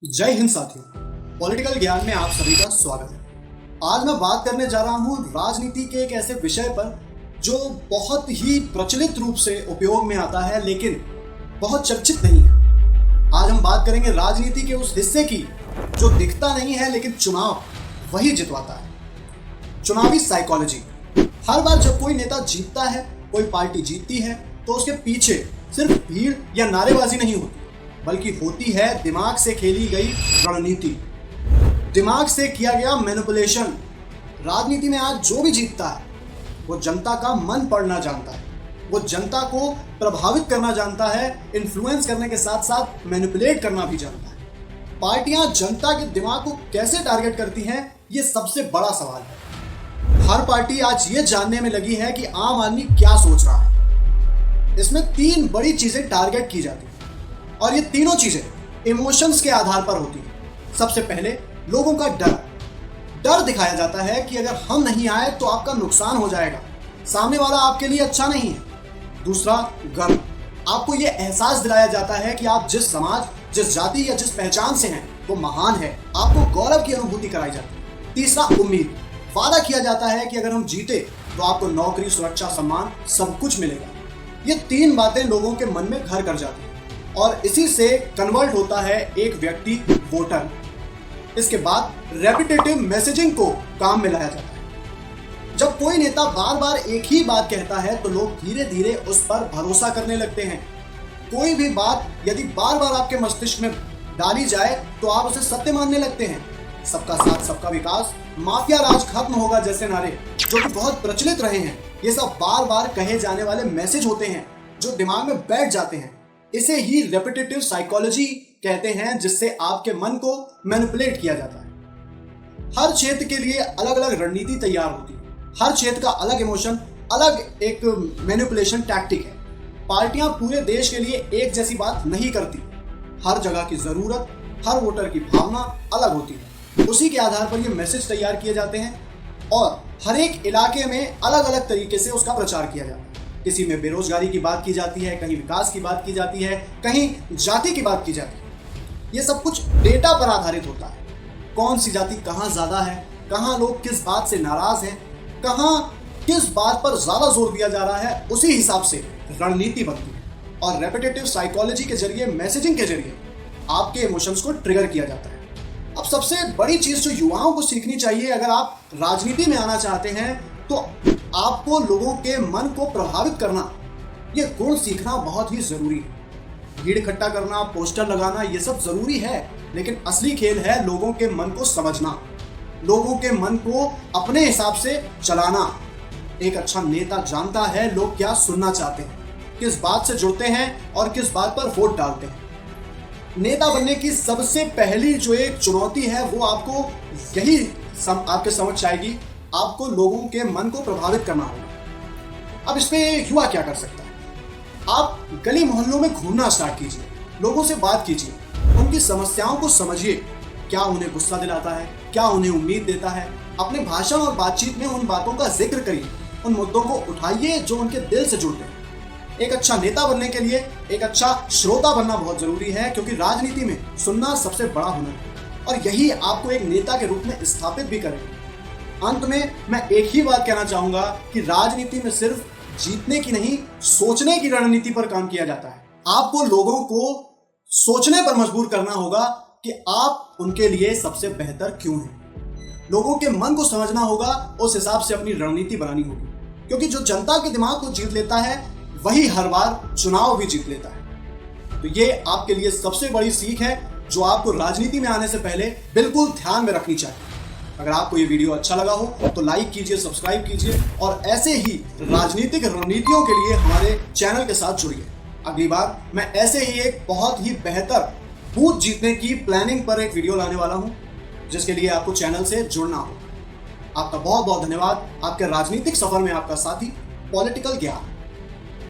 जय हिंद साथियों, पॉलिटिकल ज्ञान में आप सभी का स्वागत है। आज मैं बात करने जा रहा हूं राजनीति के एक ऐसे विषय पर जो बहुत ही प्रचलित रूप से उपयोग में आता है लेकिन बहुत चर्चित नहीं है। आज हम बात करेंगे राजनीति के उस हिस्से की जो दिखता नहीं है लेकिन चुनाव वही जितवाता है। चुनावी साइकोलॉजी। हर बार जब कोई नेता जीतता है, कोई पार्टी जीतती है, तो उसके पीछे सिर्फ भीड़ या नारेबाजी नहीं होती बल्कि होती है दिमाग से खेली गई रणनीति, दिमाग से किया गया मैनिपुलेशन। राजनीति में आज जो भी जीतता है वो जनता का मन पढ़ना जानता है, वो जनता को प्रभावित करना जानता है, इन्फ्लुएंस करने के साथ साथ मैनिपुलेट करना भी जानता है। पार्टियां जनता के दिमाग को कैसे टारगेट करती हैं, ये सबसे बड़ा सवाल है। हर पार्टी आज ये जानने में लगी है कि आम आदमी क्या सोच रहा है। इसमें तीन बड़ी चीजें टारगेट की जाती हैं और ये तीनों चीजें इमोशंस के आधार पर होती है। सबसे पहले लोगों का डर दिखाया जाता है कि अगर हम नहीं आए तो आपका नुकसान हो जाएगा, सामने वाला आपके लिए अच्छा नहीं है। दूसरा, गर्व। आपको ये एहसास दिलाया जाता है कि आप जिस समाज, जिस जाति या जिस पहचान से हैं वो महान है, आपको गौरव की अनुभूति कराई जाती है। तीसरा, उम्मीद। वादा किया जाता है कि अगर हम जीते तो आपको नौकरी, सुरक्षा, सम्मान सब कुछ मिलेगा। ये तीन बातें लोगों के मन में घर कर जाती हैं और इसी से कन्वर्ट होता है एक व्यक्ति वोटर। इसके बाद रेपिटेटिव मैसेजिंग को काम में लाया जाता है। जब कोई नेता बार बार एक ही बात कहता है तो लोग धीरे धीरे उस पर भरोसा करने लगते हैं। कोई भी बात यदि बार बार आपके मस्तिष्क में डाली जाए तो आप उसे सत्य मानने लगते हैं। सबका साथ, सबका विकास, माफिया राज खत्म होगा जैसे नारे जो कि बहुत प्रचलित रहे हैं, ये सब बार बार कहे जाने वाले मैसेज होते हैं जो दिमाग में बैठ जाते हैं। इसे ही रेपिटेटिव साइकोलॉजी कहते हैं, जिससे आपके मन को मैनिपुलेट किया जाता है। हर क्षेत्र के लिए अलग अलग रणनीति तैयार होती है, हर क्षेत्र का अलग इमोशन, अलग एक मैनिपुलेशन टैक्टिक है। पार्टियां पूरे देश के लिए एक जैसी बात नहीं करती। हर जगह की जरूरत, हर वोटर की भावना अलग होती है। उसी के आधार पर ये मैसेज तैयार किए जाते हैं और हर एक इलाके में अलग अलग तरीके से उसका प्रचार किया जाता है। किसी में बेरोजगारी की बात की जाती है, कहीं विकास की बात की जाती है, कहीं जाति की बात की जाती है। ये सब कुछ डेटा पर आधारित होता है। कौन सी जाति कहाँ ज्यादा है, कहाँ लोग किस बात से नाराज हैं, कहाँ किस बात पर ज्यादा जोर दिया जा रहा है, उसी हिसाब से रणनीति बनती है और रेपिटेटिव साइकोलॉजी के जरिए, मैसेजिंग के जरिए आपके इमोशंस को ट्रिगर किया जाता है। अब सबसे बड़ी चीज जो युवाओं को सीखनी चाहिए, अगर आप राजनीति में आना चाहते हैं तो आपको लोगों के मन को प्रभावित करना, ये गुण सीखना बहुत ही जरूरी है। भीड़ इकट्ठा करना, पोस्टर लगाना, ये सब जरूरी है, लेकिन असली खेल है लोगों के मन को समझना, लोगों के मन को अपने हिसाब से चलाना। एक अच्छा नेता जानता है लोग क्या सुनना चाहते हैं, किस बात से जुड़ते हैं और किस बात पर वोट डालते हैं। नेता बनने की सबसे पहली जो एक चुनौती है वो आपको यही आपके समझ आएगी, आपको लोगों के मन को प्रभावित करना होगा। अब इसमें युवा क्या कर सकता है? आप गली मोहल्लों में घूमना स्टार्ट कीजिए, लोगों से बात कीजिए, उनकी समस्याओं को समझिए। क्या उन्हें गुस्सा दिलाता है, क्या उन्हें उम्मीद देता है। अपने भाषण और बातचीत में उन बातों का जिक्र करिए, उन मुद्दों को उठाइए जो उनके दिल से जुड़ते हैं। एक अच्छा नेता बनने के लिए एक अच्छा श्रोता बनना बहुत जरूरी है, क्योंकि राजनीति में सुनना सबसे बड़ा हुनर है और यही आपको एक नेता के रूप में स्थापित भी करेगा। अंत में मैं एक ही बात कहना चाहूंगा कि राजनीति में सिर्फ जीतने की नहीं, सोचने की रणनीति पर काम किया जाता है। आपको लोगों को सोचने पर मजबूर करना होगा कि आप उनके लिए सबसे बेहतर क्यों हैं। लोगों के मन को समझना होगा, उस हिसाब से अपनी रणनीति बनानी होगी, क्योंकि जो जनता के दिमाग को जीत लेता है वही हर बार चुनाव भी जीत लेता है। तो ये आपके लिए सबसे बड़ी सीख है जो आपको राजनीति में आने से पहले बिल्कुल ध्यान में रखनी चाहिए। अगर आपको ये वीडियो अच्छा लगा हो तो लाइक कीजिए, सब्सक्राइब कीजिए और ऐसे ही राजनीतिक रणनीतियों के लिए हमारे चैनल के साथ जुड़िए। अगली बार मैं ऐसे ही एक बहुत ही बेहतर बूथ जीतने की प्लानिंग पर एक वीडियो लाने वाला हूं, जिसके लिए आपको चैनल से जुड़ना हो। आपका बहुत बहुत धन्यवाद। आपके राजनीतिक सफर में आपका साथी पॉलिटिकल ज्ञान।